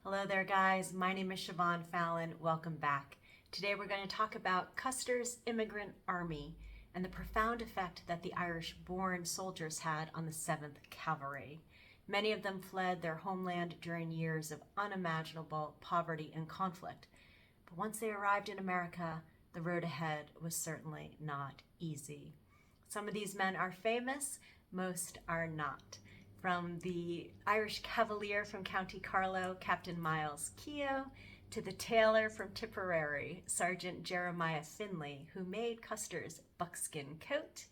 Hello there, guys. My name is Siobhan Fallon. Welcome back. Today we're going to talk about Custer's immigrant army and the profound effect that the Irish-born soldiers had on the 7th Cavalry. Many of them fled their homeland during years of unimaginable poverty and conflict. But once they arrived in America, the road ahead was certainly not easy. Some of these men are famous, most are not. From the Irish Cavalier from County Carlow, Captain Myles Keogh, to the tailor from Tipperary, Sergeant Jeremiah Finlay, who made Custer's buckskin coat,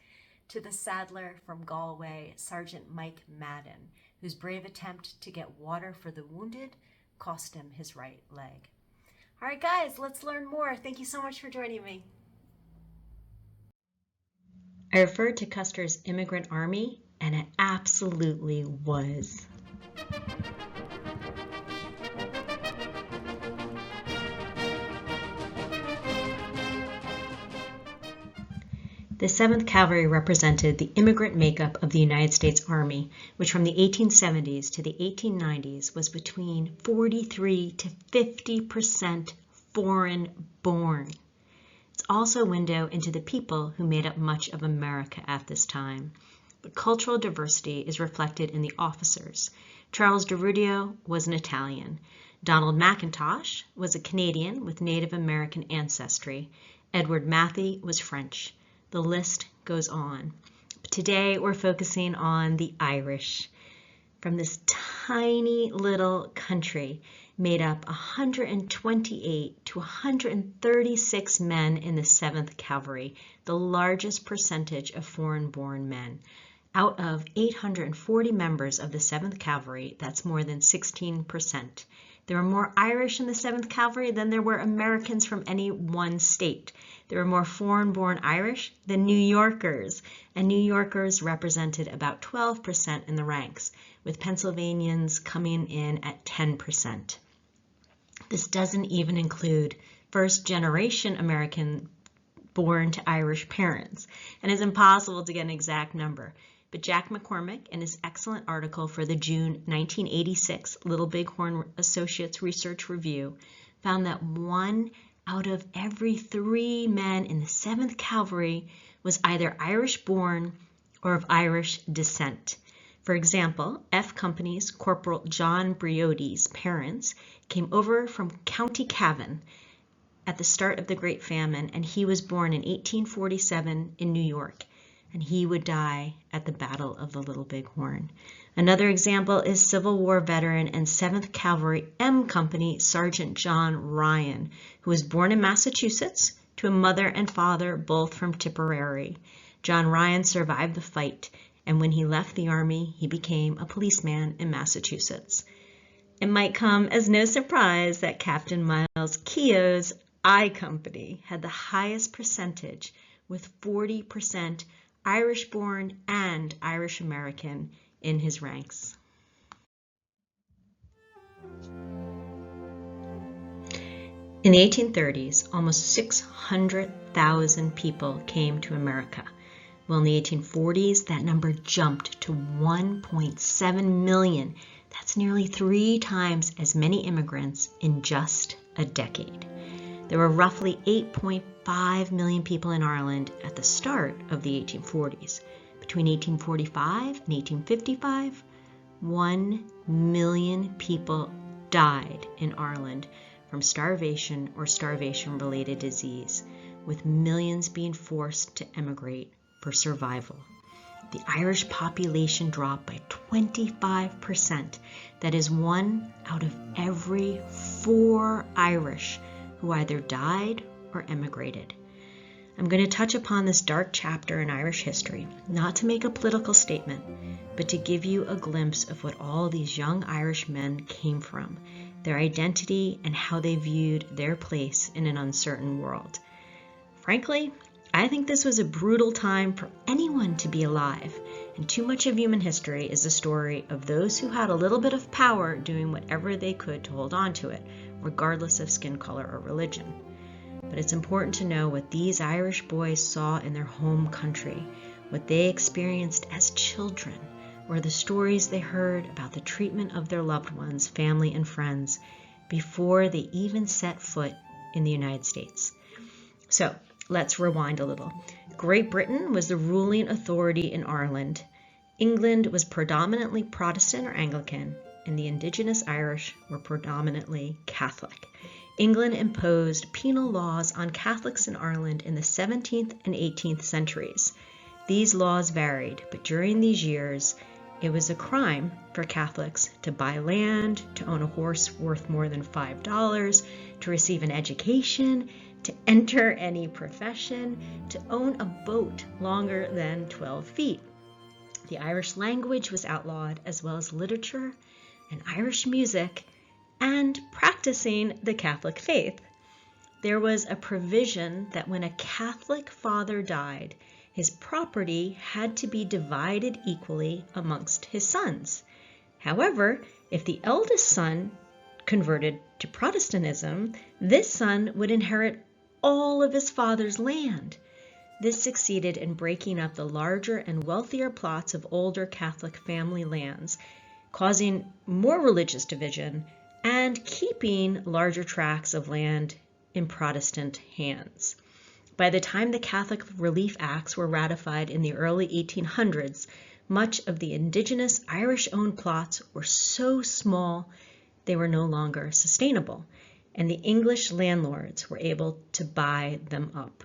to the saddler from Galway, Sergeant Mike Madden, whose brave attempt to get water for the wounded cost him his right leg. All right, guys, let's learn more. Thank you so much for joining me. I referred to Custer's immigrant army, and it absolutely was. The 7th Cavalry represented the immigrant makeup of the United States Army, which from the 1870s to the 1890s was between 43 to 50% foreign-born. It's also a window into the people who made up much of America at this time. The cultural diversity is reflected in the officers. Charles DeRudio was an Italian. Donald McIntosh was a Canadian with Native American ancestry. Edward Matthey was French. The list goes on. But today we're focusing on the Irish. From this tiny little country made up 128 to 136 men in the 7th Cavalry, the largest percentage of foreign-born men. Out of 840 members of the 7th Cavalry, that's more than 16%. There were more Irish in the 7th Cavalry than there were Americans from any one state. There were more foreign-born Irish than New Yorkers, and New Yorkers represented about 12% in the ranks, with Pennsylvanians coming in at 10%. This doesn't even include first-generation American born to Irish parents, and it's impossible to get an exact number. But Jack McCormick, in his excellent article for the June 1986 Little Bighorn Associates Research Review, found that 1 out of every 3 men in the 7th Cavalry was either Irish-born or of Irish descent. For example, F Company's Corporal John Briodi's parents came over from County Cavan at the start of the Great Famine, and he was born in 1847 in New York, and he would die at the Battle of the Little Bighorn. Another example is Civil War veteran and 7th Cavalry M Company Sergeant John Ryan, who was born in Massachusetts to a mother and father, both from Tipperary. John Ryan survived the fight, and when he left the Army, he became a policeman in Massachusetts. It might come as no surprise that Captain Myles Keogh's I Company had the highest percentage, with 40% Irish-born and Irish-American in his ranks. In the 1830s, almost 600,000 people came to America. Well, in the 1840s, that number jumped to 1.7 million. That's nearly 3 times as many immigrants in just a decade. There were roughly 8.5 million people in Ireland at the start of the 1840s. Between 1845 and 1855, 1 million people died in Ireland from starvation or starvation-related disease, with millions being forced to emigrate for survival. The Irish population dropped by 25%. That is 1 out of every 4 Irish who either died or emigrated. I'm going to touch upon this dark chapter in Irish history, not to make a political statement, but to give you a glimpse of what all these young Irish men came from, their identity, and how they viewed their place in an uncertain world. Frankly, I think this was a brutal time for anyone to be alive, and too much of human history is the story of those who had a little bit of power doing whatever they could to hold on to it, regardless of skin color or religion. But it's important to know what these Irish boys saw in their home country, what they experienced as children, or the stories they heard about the treatment of their loved ones, family, and friends before they even set foot in the United States. So let's rewind a little. Great Britain was the ruling authority in Ireland. England was predominantly Protestant or Anglican, and the indigenous Irish were predominantly Catholic. England imposed penal laws on Catholics in Ireland in the 17th and 18th centuries. These laws varied, but during these years, it was a crime for Catholics to buy land, to own a horse worth more than $5, to receive an education, to enter any profession, to own a boat longer than 12 feet. The Irish language was outlawed, as well as literature and Irish music, and practicing the Catholic faith. There was a provision that when a Catholic father died, his property had to be divided equally amongst his sons. However, if the eldest son converted to Protestantism, this son would inherit all of his father's land. This succeeded in breaking up the larger and wealthier plots of older Catholic family lands, causing more religious division and keeping larger tracts of land in Protestant hands. By the time the Catholic Relief Acts were ratified in the early 1800s, much of the indigenous Irish-owned plots were so small they were no longer sustainable, and the English landlords were able to buy them up.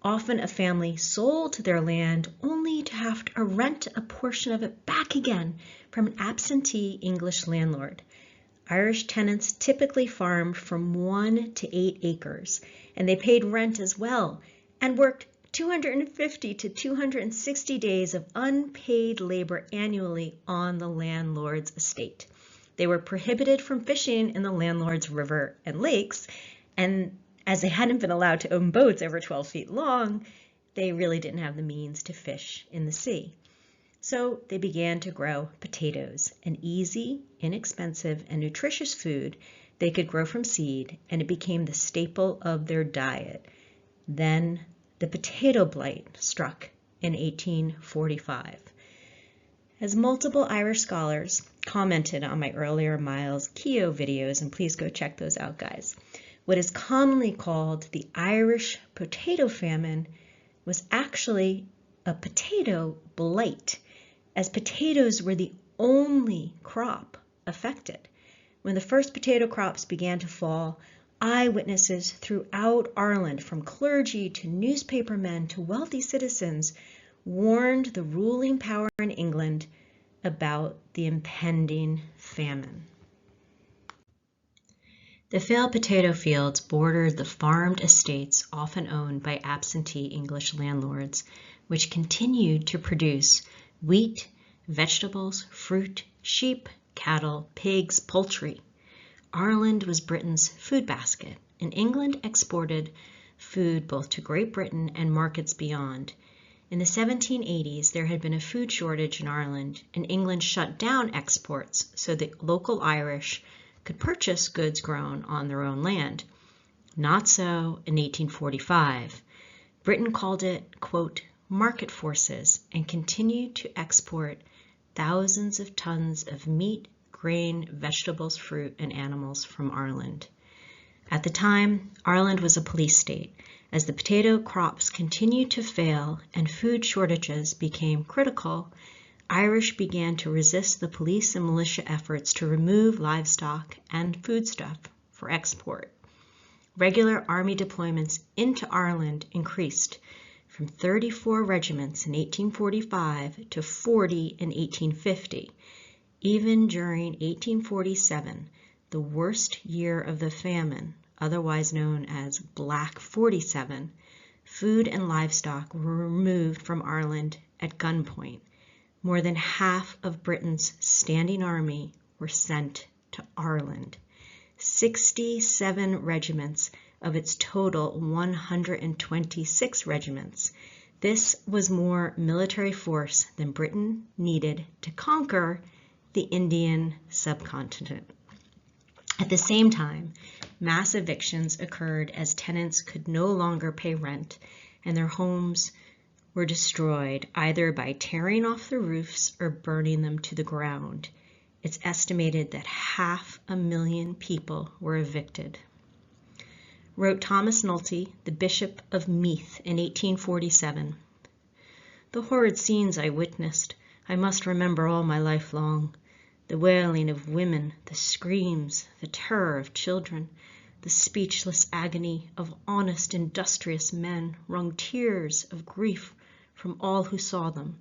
Often a family sold their land only to have to rent a portion of it back again from an absentee English landlord. Irish tenants typically farmed from 1 to 8 acres, and they paid rent as well, and worked 250 to 260 days of unpaid labor annually on the landlord's estate. They were prohibited from fishing in the landlord's river and lakes, and as they hadn't been allowed to own boats over 12 feet long, they really didn't have the means to fish in the sea. So they began to grow potatoes, an easy, inexpensive, and nutritious food they could grow from seed, and it became the staple of their diet. Then the potato blight struck in 1845. As multiple Irish scholars commented on my earlier Myles Keogh videos, and please go check those out, guys, what is commonly called the Irish potato famine was actually a potato blight, as potatoes were the only crop affected. When the first potato crops began to fall, eyewitnesses throughout Ireland, from clergy to newspapermen to wealthy citizens, warned the ruling power in England about the impending famine. The failed potato fields bordered the farmed estates often owned by absentee English landlords, which continued to produce wheat, vegetables, fruit, sheep, cattle, pigs, poultry. Ireland was Britain's food basket, and England exported food both to Great Britain and markets beyond. In the 1780s, there had been a food shortage in Ireland, and England shut down exports so that local Irish could purchase goods grown on their own land. Not so in 1845. Britain called it, quote, market forces, and continued to export thousands of tons of meat, grain, vegetables, fruit, and animals from Ireland. At the time, Ireland was a police state. As the potato crops continued to fail and food shortages became critical, Irish began to resist the police and militia efforts to remove livestock and foodstuff for export. Regular army deployments into Ireland increased from 34 regiments in 1845 to 40 in 1850. Even during 1847, the worst year of the famine, otherwise known as Black 47, food and livestock were removed from Ireland at gunpoint. More than half of Britain's standing army were sent to Ireland. 67 regiments of its total 126 regiments. This was more military force than Britain needed to conquer the Indian subcontinent. At the same time, mass evictions occurred as tenants could no longer pay rent and their homes were destroyed either by tearing off the roofs or burning them to the ground. It's estimated that 500,000 people were evicted. Wrote Thomas Nolte, the Bishop of Meath, in 1847. The horrid scenes I witnessed, I must remember all my life long. The wailing of women, the screams, the terror of children, the speechless agony of honest, industrious men wrung tears of grief from all who saw them.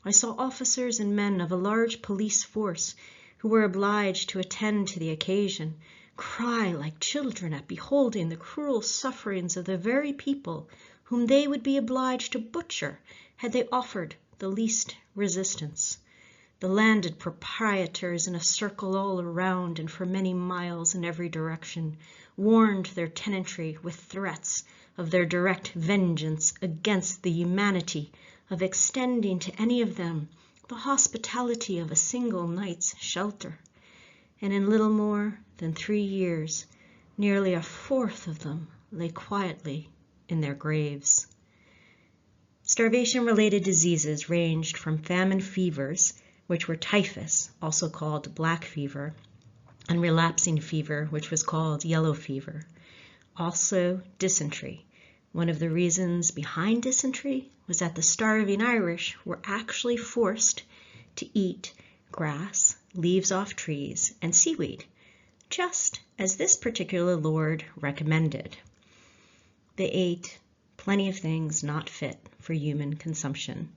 I saw officers and men of a large police force who were obliged to attend to the occasion, cry like children at beholding the cruel sufferings of the very people whom they would be obliged to butcher had they offered the least resistance. The landed proprietors in a circle all around and for many miles in every direction warned their tenantry with threats of their direct vengeance against the humanity of extending to any of them the hospitality of a single night's shelter. And in little more than 3 years, nearly a fourth of them lay quietly in their graves. Starvation-related diseases ranged from famine fevers, which were typhus, also called black fever, and relapsing fever, which was called yellow fever. Also dysentery. One of the reasons behind dysentery was that the starving Irish were actually forced to eat grass, leaves off trees, and seaweed, just as this particular lord recommended. They ate plenty of things not fit for human consumption.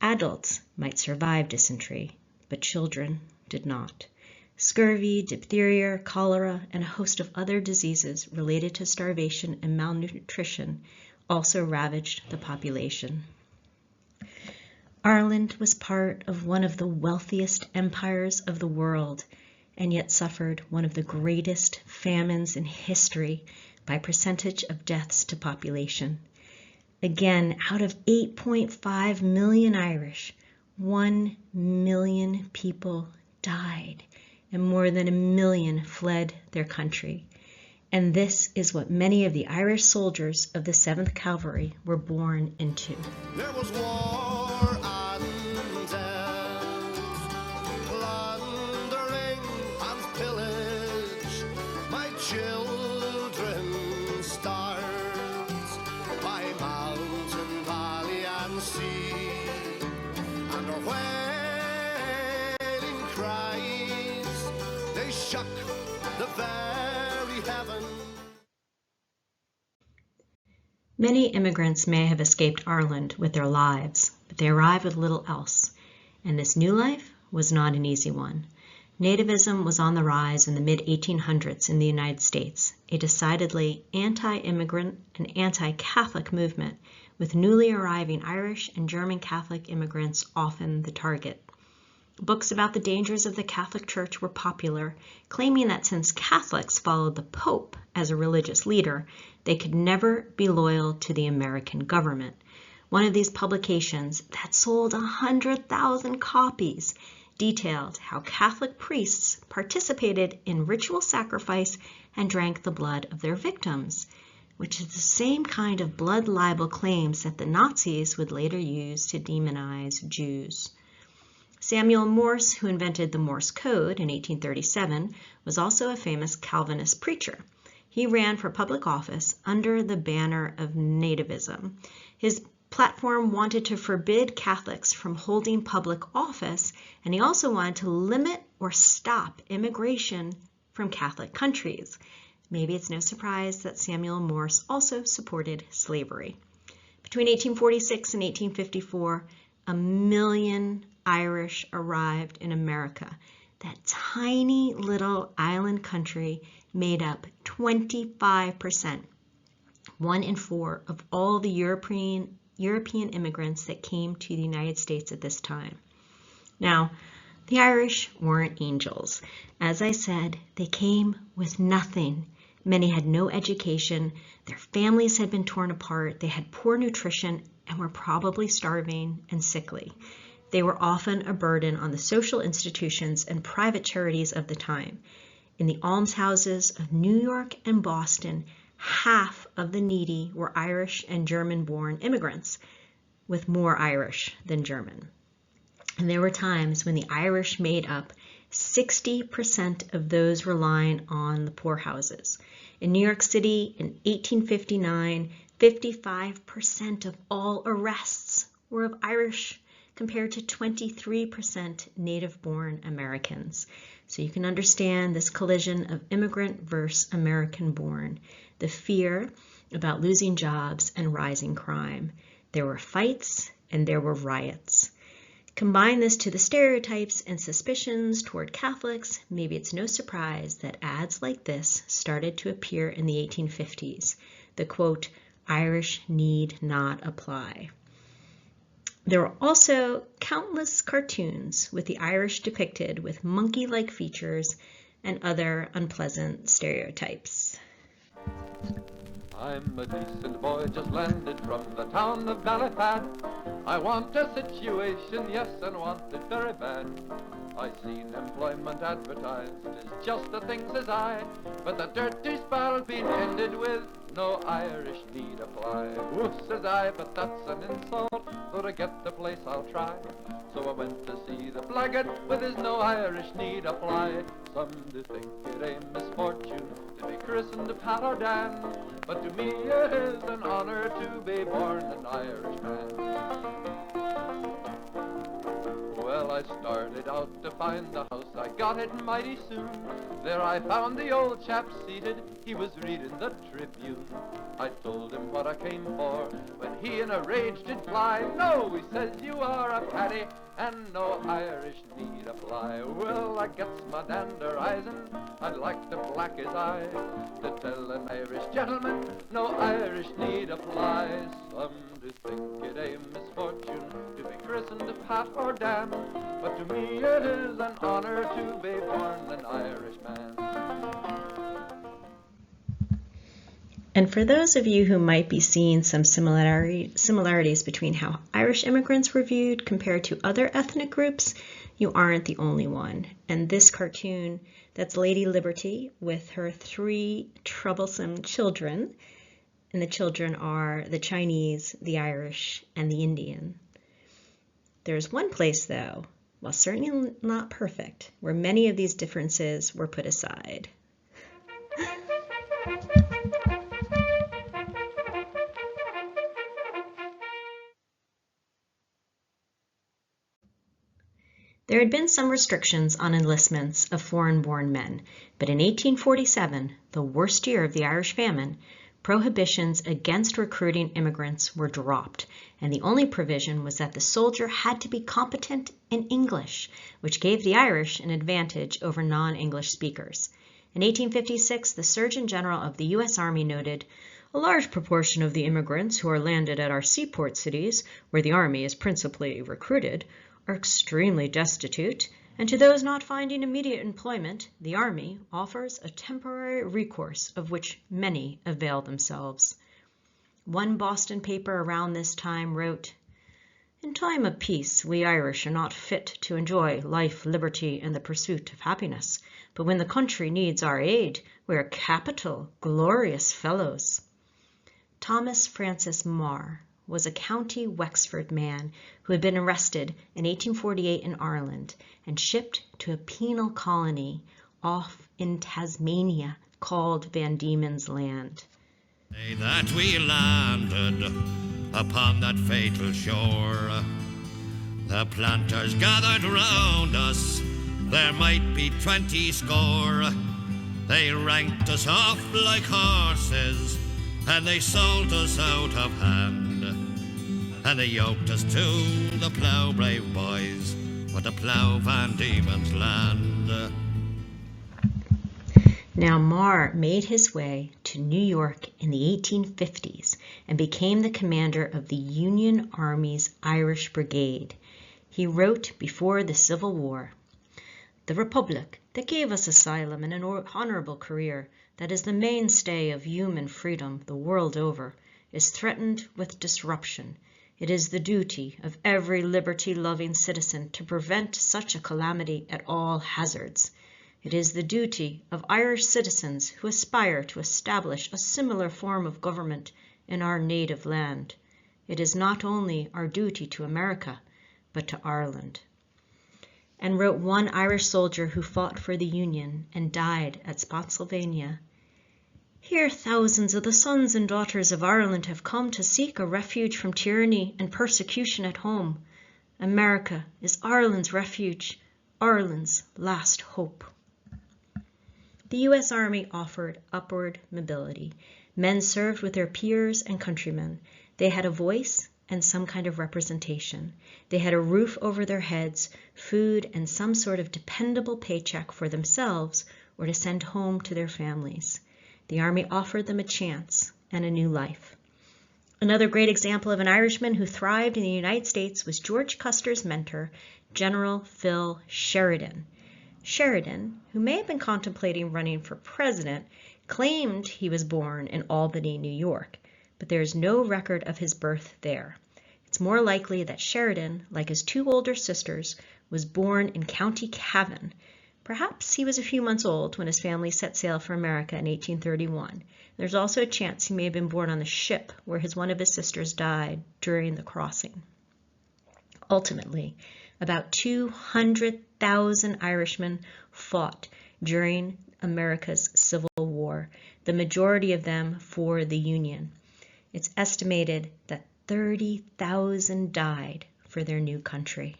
Adults might survive dysentery, but children did not. Scurvy, diphtheria, cholera, and a host of other diseases related to starvation and malnutrition also ravaged the population. Ireland was part of one of the wealthiest empires of the world, and yet suffered one of the greatest famines in history by percentage of deaths to population. Again, out of 8.5 million Irish, 1 million people died, and more than 1 million fled their country. And this is what many of the Irish soldiers of the 7th Cavalry were born into. There was war and death, plundering and pillage. My children starved by mountain, valley, and sea, and their wailing cries, they shook the very heaven. Many immigrants may have escaped Ireland with their lives, but they arrived with little else, and this new life was not an easy one. Nativism was on the rise in the mid-1800s in the United States, a decidedly anti-immigrant and anti-Catholic movement, with newly arriving Irish and German Catholic immigrants often the target. Books about the dangers of the Catholic Church were popular, claiming that since Catholics followed the Pope as a religious leader, they could never be loyal to the American government. One of these publications that sold 100,000 copies detailed how Catholic priests participated in ritual sacrifice and drank the blood of their victims, which is the same kind of blood libel claims that the Nazis would later use to demonize Jews. Samuel Morse, who invented the Morse code in 1837, was also a famous Calvinist preacher. He ran for public office under the banner of Nativism. His platform wanted to forbid Catholics from holding public office, and he also wanted to limit or stop immigration from Catholic countries. Maybe it's no surprise that Samuel Morse also supported slavery. Between 1846 and 1854, 1 million Irish arrived in America. That tiny little island country made up 25%, 1 in 4 of all the European immigrants that came to the United States at this time. Now, the Irish weren't angels. As I said, they came with nothing. Many had no education, their families had been torn apart, they had poor nutrition, and were probably starving and sickly. They were often a burden on the social institutions and private charities of the time. In the almshouses of New York and Boston, half of the needy were Irish and German-born immigrants. with more Irish than German. And there were times when the Irish made up 60% of those relying on the poorhouses. In New York City in 1859, 55% of all arrests were of Irish, compared to 23% native-born Americans. So you can understand this collision of immigrant versus American-born, the fear about losing jobs and rising crime. There were fights and there were riots. Combine this to the stereotypes and suspicions toward Catholics, maybe it's no surprise that ads like this started to appear in the 1850s. The quote, "Irish need not apply." There were also countless cartoons with the Irish depicted with monkey-like features and other unpleasant stereotypes. I'm a decent boy just landed from the town of Ballyfad. I want a situation, yes, and want it very bad. I seen employment advertised, it's just the thing, says I. But the dirty spell being ended with no Irish need apply. Woof, says I, but that's an insult, though to get the place I'll try. So I went to see the blackguard with his no Irish need apply. Some do think it a misfortune to be christened Pat or Dan, but to me it is an honor to be born an Irishman. Well, I started out to find the house, I got it mighty soon. There I found the old chap seated, he was reading the Tribune. I told him what I came for, when he in a rage did fly. No, he says, you are a Paddy, and no Irish need apply. Well, I gets my dander rising, I'd like to black his eye, to tell an Irish gentleman, no Irish need apply. Some do think it a misfortune to be christened Pat or Dan, but to me it is an honor to be born an Irishman. And for those of you who might be seeing some similarities between how Irish immigrants were viewed compared to other ethnic groups, you aren't the only one. And this cartoon, that's Lady Liberty with her 3 troublesome children. And the children are the Chinese, the Irish, and the Indian. There's one place, though, while certainly not perfect, where many of these differences were put aside. There had been some restrictions on enlistments of foreign-born men, but in 1847, the worst year of the Irish famine, prohibitions against recruiting immigrants were dropped, and the only provision was that the soldier had to be competent in English, which gave the Irish an advantage over non-English speakers. In 1856, the Surgeon General of the U.S. Army noted, "A large proportion of the immigrants who are landed at our seaport cities, where the Army is principally recruited, are extremely destitute, and to those not finding immediate employment, the Army offers a temporary recourse of which many avail themselves." One Boston paper around this time wrote, "In time of peace, we Irish are not fit to enjoy life, liberty, and the pursuit of happiness, but when the country needs our aid, we are capital, glorious fellows." Thomas Francis Marr was a County Wexford man who had been arrested in 1848 in Ireland and shipped to a penal colony off in Tasmania called Van Diemen's Land. Day that we landed upon that fatal shore, the planters gathered round us, there might be 20 score. They ranked us off like horses, and they sold us out of hand. And they yoked us to the plough, brave boys, but the plough Van Diemen's Land. Now Marr made his way to New York in the 1850s and became the commander of the Union Army's Irish Brigade. He wrote before the Civil War, "The Republic that gave us asylum and an honorable career, that is the mainstay of human freedom the world over, is threatened with disruption. It is the duty of every liberty-loving citizen to prevent such a calamity at all hazards. It is the duty of Irish citizens who aspire to establish a similar form of government in our native land. It is not only our duty to America, but to Ireland." And wrote one Irish soldier who fought for the Union and died at Spotsylvania, "Here thousands of the sons and daughters of Ireland have come to seek a refuge from tyranny and persecution at home. America is Ireland's refuge, Ireland's last hope." The U.S. Army offered upward mobility. Men served with their peers and countrymen. They had a voice and some kind of representation. They had a roof over their heads, food, and some sort of dependable paycheck for themselves or to send home to their families. The Army offered them a chance and a new life. Another great example of an Irishman who thrived in the United States was George Custer's mentor, General Phil Sheridan. Sheridan, who may have been contemplating running for president, claimed he was born in Albany, New York, but there is no record of his birth there. It's more likely that Sheridan, like his two older sisters, was born in County Cavan. Perhaps he was a few months old when his family set sail for America in 1831. There's also a chance he may have been born on the ship where one of his sisters died during the crossing. Ultimately, about 200,000 Irishmen fought during America's Civil War, the majority of them for the Union. It's estimated that 30,000 died for their new country.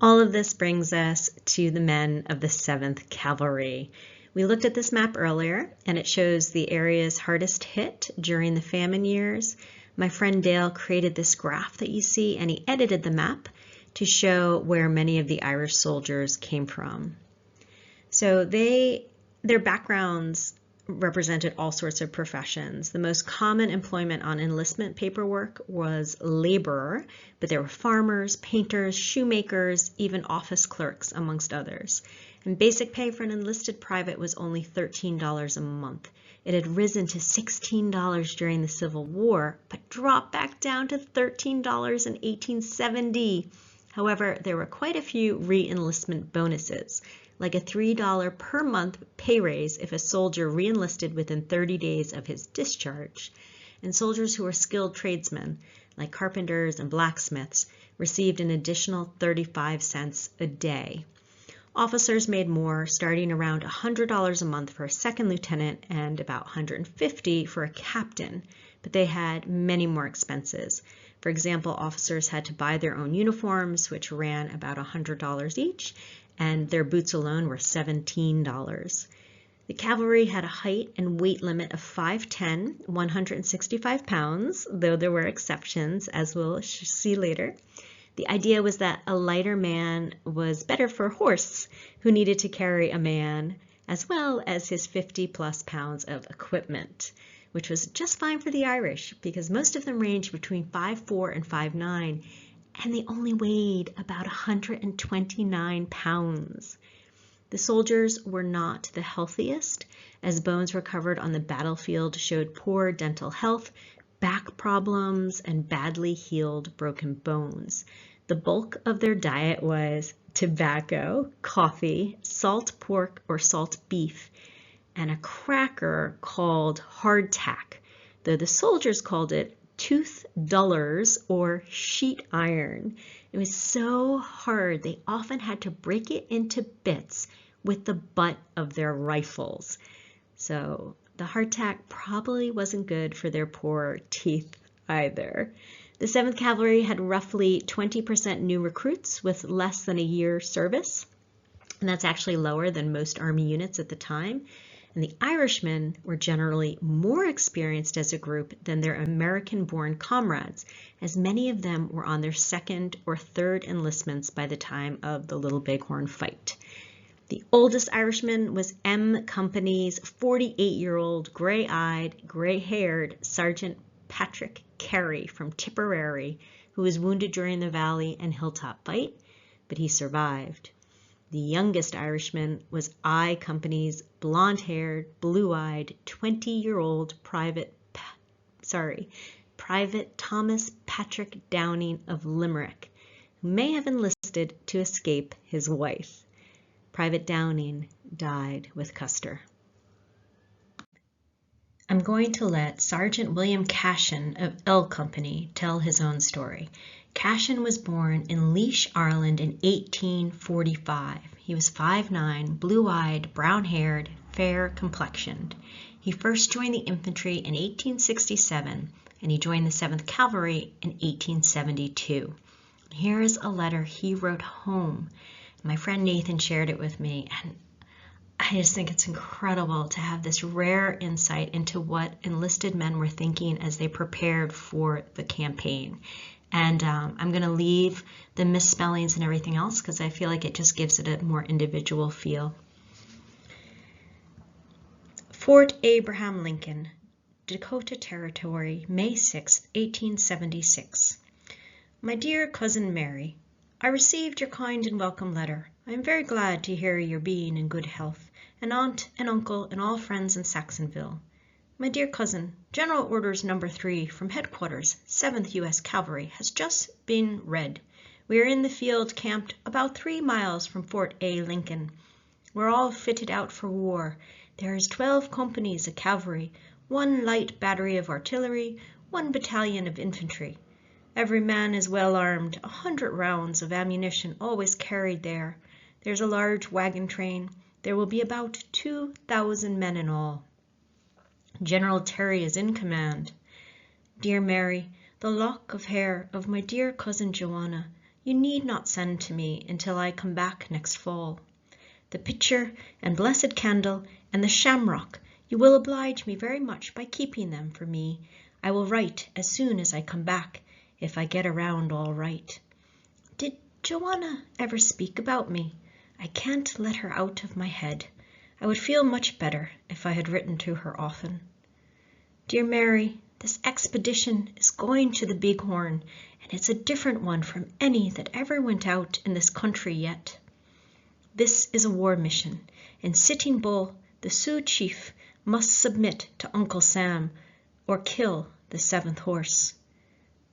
All of this brings us to the men of the 7th Cavalry. We looked at this map earlier, and it shows the areas hardest hit during the famine years. My friend Dale created this graph that you see, and he edited the map to show where many of the Irish soldiers came from. So their backgrounds represented all sorts of professions. The most common employment on enlistment paperwork was laborer, but there were farmers, painters, shoemakers, even office clerks, amongst others. And basic pay for an enlisted private was only $13 a month. It had risen to $16 during the Civil War, but dropped back down to $13 in 1870. However, there were quite a few re-enlistment bonuses, like a $3 per month pay raise if a soldier re-enlisted within 30 days of his discharge. And soldiers who were skilled tradesmen, like carpenters and blacksmiths, received an additional 35 cents a day. Officers made more, starting around $100 a month for a second lieutenant and about $150 for a captain, but they had many more expenses. For example, officers had to buy their own uniforms, which ran about $100 each, and their boots alone were $17. The cavalry had a height and weight limit of 5'10", 165 pounds, though there were exceptions, as we'll see later. The idea was that a lighter man was better for a horse, who needed to carry a man, as well as his 50-plus pounds of equipment, which was just fine for the Irish, because most of them ranged between 5'4" and 5'9", and they only weighed about 129 pounds. The soldiers were not the healthiest, as bones recovered on the battlefield showed poor dental health, back problems, and badly healed broken bones. The bulk of their diet was tobacco, coffee, salt pork or salt beef, and a cracker called hardtack, though the soldiers called it tooth dullers or sheet iron. It was so hard they often had to break it into bits with the butt of their rifles. So the hardtack probably wasn't good for their poor teeth either. The 7th Cavalry had roughly 20% new recruits with less than a year service, and that's actually lower than most Army units at the time. And the Irishmen were generally more experienced as a group than their American-born comrades, as many of them were on their second or third enlistments by the time of the Little Bighorn fight. The oldest Irishman was M Company's 48-year-old, gray-eyed, gray-haired Sergeant Patrick Carey from Tipperary, who was wounded during the Valley and Hilltop fight, but he survived. The youngest Irishman was I Company's blonde-haired, blue-eyed, 20-year-old Private Thomas Patrick Downing of Limerick, who may have enlisted to escape his wife. Private Downing died with Custer. I'm going to let Sergeant William Cashin of L Company tell his own story. Cashin was born in Laois, Ireland in 1845. He was 5'9", blue-eyed, brown-haired, fair-complexioned. He first joined the infantry in 1867, and he joined the 7th Cavalry in 1872. Here is a letter he wrote home. My friend Nathan shared it with me, and I just think it's incredible to have this rare insight into what enlisted men were thinking as they prepared for the campaign. And I'm going to leave the misspellings and everything else because I feel like it just gives it a more individual feel. Fort Abraham Lincoln, Dakota Territory, May 6, 1876. My dear Cousin Mary, I received your kind and welcome letter. I am very glad to hear your being in good health, and aunt and uncle and all friends in Saxonville. My dear cousin, General Orders No. 3 from Headquarters, 7th U.S. Cavalry has just been read. We are in the field camped about 3 miles from Fort A. Lincoln. We're all fitted out for war. There is 12 companies of cavalry, 1 light battery of artillery, 1 battalion of infantry. Every man is well armed, 100 rounds of ammunition always carried there. There's a large wagon train. There will be about 2,000 men in all. General Terry is in command. Dear Mary, the lock of hair of my dear cousin Joanna, you need not send to me until I come back next fall. The pitcher and blessed candle and the shamrock, you will oblige me very much by keeping them for me. I will write as soon as I come back, if I get around all right. Did Joanna ever speak about me? I can't let her out of my head. I would feel much better if I had written to her often. Dear Mary, this expedition is going to the Bighorn, and it's a different one from any that ever went out in this country yet. This is a war mission, and Sitting Bull, the Sioux chief, must submit to Uncle Sam or kill the 7th horse.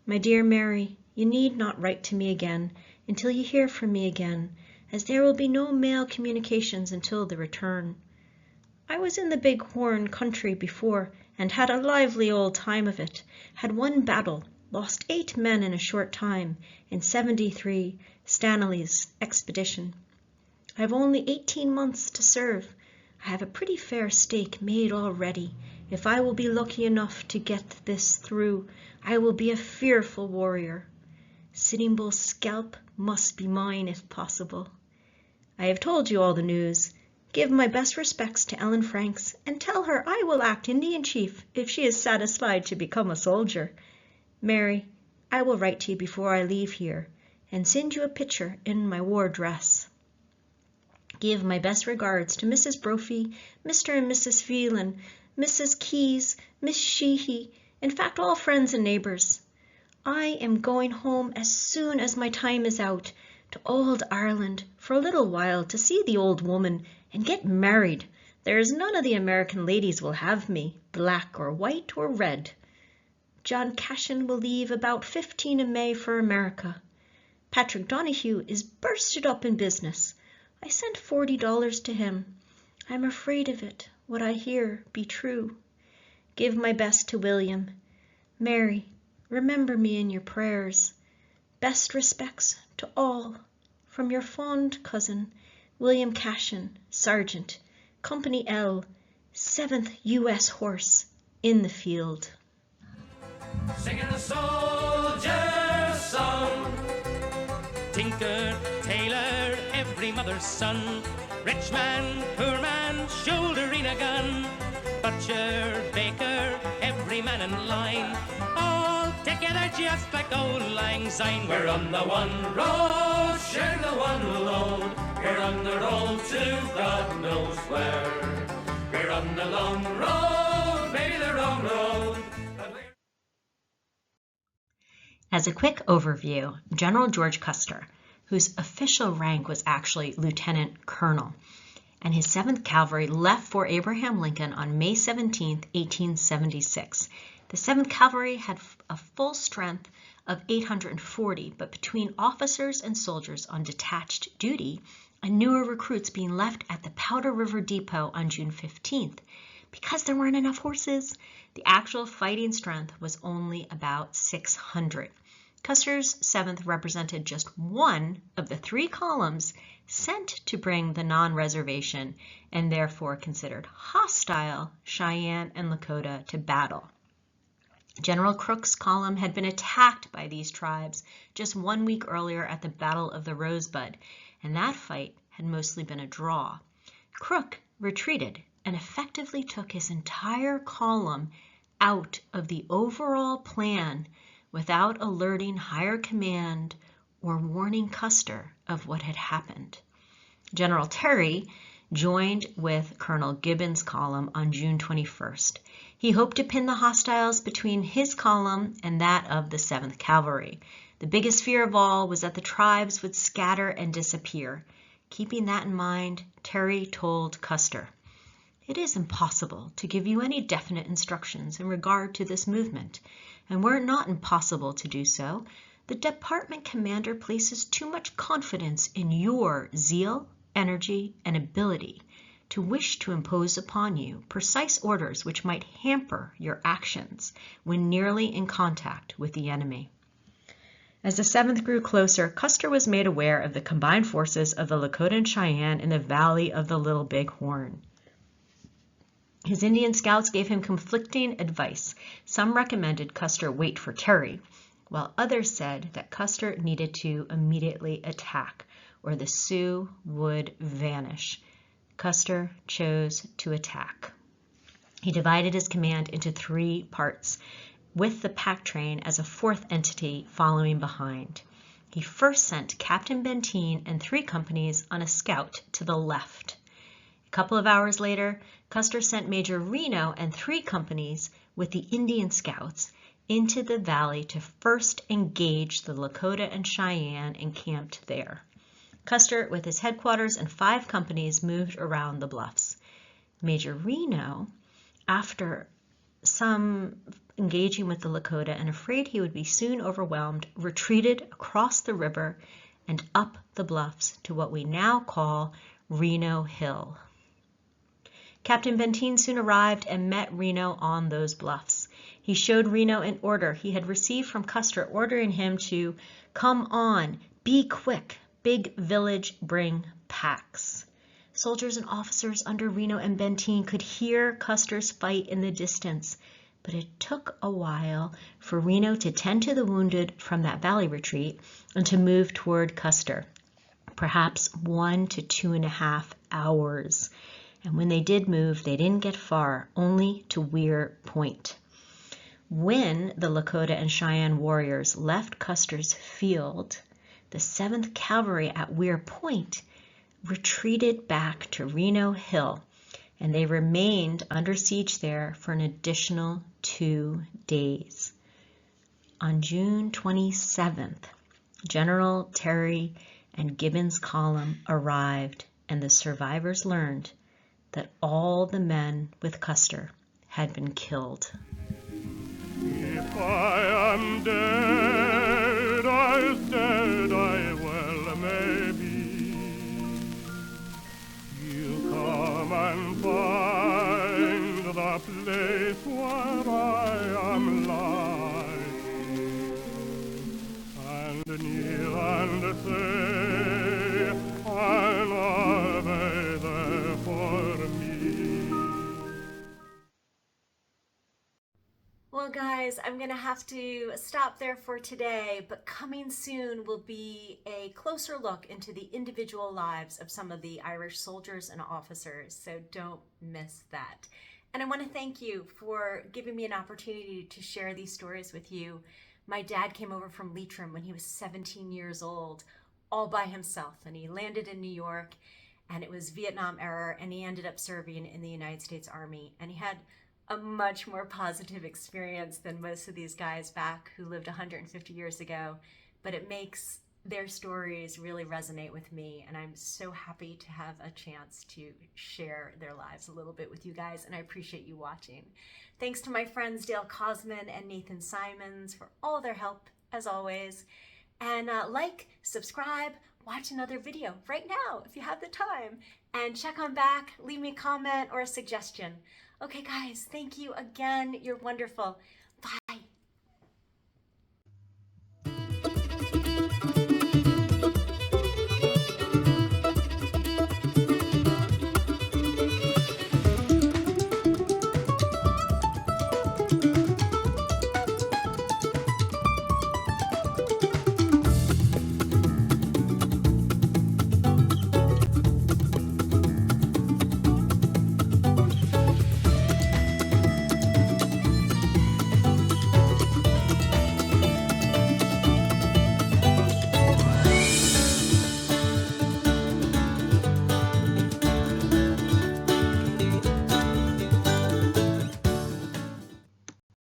My dear Mary, you need not write to me again until you hear from me again, as there will be no mail communications until the return. I was in the Bighorn country before and had a lively old time of it, had 1 battle, lost 8 men in a short time in 73 Stanley's expedition. I have only 18 months to serve. I have a pretty fair stake made already. If I will be lucky enough to get this through, I will be a fearful warrior. Sitting Bull's scalp must be mine if possible. I have told you all the news. Give my best respects to Ellen Franks, and tell her I will act Indian chief if she is satisfied to become a soldier. Mary, I will write to you before I leave here, and send you a picture in my war dress. Give my best regards to Mrs. Brophy, Mr. and Mrs. Phelan, Mrs. Keyes, Miss Sheehy, in fact all friends and neighbors. I am going home as soon as my time is out, to old Ireland for a little while to see the old woman and get married. There's none of the American ladies will have me, black or white or red. John Cashin will leave about 15 of May for America. Patrick Donahue is bursted up in business. I sent $40 to him. I'm afraid of it, what I hear be true. Give my best to William. Mary, remember me in your prayers. Best respects to all, from your fond cousin, William Cashin, Sergeant, Company L, 7th U.S. Horse, in the field. Singing a soldier's song. Tinker, tailor, every mother's son. Rich man, poor man, shouldering a gun. Butcher, baker, every man in line. All together just like old lang syne. We're on the one road, share the one load. We're on the road to God knows where. We're on the long road, maybe the wrong road. As a quick overview, General George Custer, whose official rank was actually Lieutenant Colonel, and his 7th Cavalry left Fort Abraham Lincoln on May 17, 1876. The 7th Cavalry had a full strength of 840, but between officers and soldiers on detached duty and newer recruits being left at the Powder River Depot on June 15th, because there weren't enough horses. The actual fighting strength was only about 600. Custer's 7th represented just one of the 3 columns sent to bring the non-reservation and therefore considered hostile Cheyenne and Lakota to battle. General Crook's column had been attacked by these tribes just 1 week earlier at the Battle of the Rosebud, and that fight had mostly been a draw. Crook retreated and effectively took his entire column out of the overall plan without alerting higher command or warning Custer of what had happened. General Terry joined with Colonel Gibbon's column on June 21st. He hoped to pin the hostiles between his column and that of the 7th Cavalry. The biggest fear of all was that the tribes would scatter and disappear. Keeping that in mind, Terry told Custer, "It is impossible to give you any definite instructions in regard to this movement, and were it not impossible to do so, the department commander places too much confidence in your zeal, energy, and ability to wish to impose upon you precise orders which might hamper your actions when nearly in contact with the enemy." As the 7th grew closer, Custer was made aware of the combined forces of the Lakota and Cheyenne in the valley of the Little Bighorn. His Indian scouts gave him conflicting advice. Some recommended Custer wait for Terry, while others said that Custer needed to immediately attack, or the Sioux would vanish. Custer chose to attack. He divided his command into 3 parts, with the pack train as a 4th entity following behind. He first sent Captain Benteen and 3 companies on a scout to the left. A couple of hours later, Custer sent Major Reno and 3 companies with the Indian scouts into the valley to first engage the Lakota and Cheyenne encamped there. Custer, with his headquarters and 5 companies, moved around the bluffs. Major Reno, after some engaging with the Lakota and afraid he would be soon overwhelmed, retreated across the river and up the bluffs to what we now call Reno Hill. Captain Benteen soon arrived and met Reno on those bluffs. He showed Reno an order he had received from Custer ordering him to come on, be quick, big village, bring packs. Soldiers and officers under Reno and Benteen could hear Custer's fight in the distance, but it took a while for Reno to tend to the wounded from that valley retreat and to move toward Custer, perhaps 1 to 2.5 hours. And when they did move, they didn't get far, only to Weir Point. When the Lakota and Cheyenne warriors left Custer's field, the 7th Cavalry at Weir Point retreated back to Reno Hill, and they remained under siege there for an additional 2 days. On June 27th, General Terry and Gibbon's column arrived, and the survivors learned that all the men with Custer had been killed. If I am dead, as dead I well may be. You come and find the place where I am lying, and kneel and say, and are they there for me? Well, guys, I'm going to have to stop there for today, but coming soon will be a closer look into the individual lives of some of the Irish soldiers and officers, so don't miss that. And I want to thank you for giving me an opportunity to share these stories with you. My dad came over from Leitrim when he was 17 years old, all by himself, and he landed in New York, and it was Vietnam era, and he ended up serving in the United States Army, and he had a much more positive experience than most of these guys back who lived 150 years ago, but it makes their stories really resonate with me, and I'm so happy to have a chance to share their lives a little bit with you guys, and I appreciate you watching. Thanks to my friends Dale Cosman and Nathan Simons for all their help, as always, and like, subscribe, watch another video right now if you have the time, and check on back, leave me a comment or a suggestion. Okay, guys, thank you again. You're wonderful. Bye.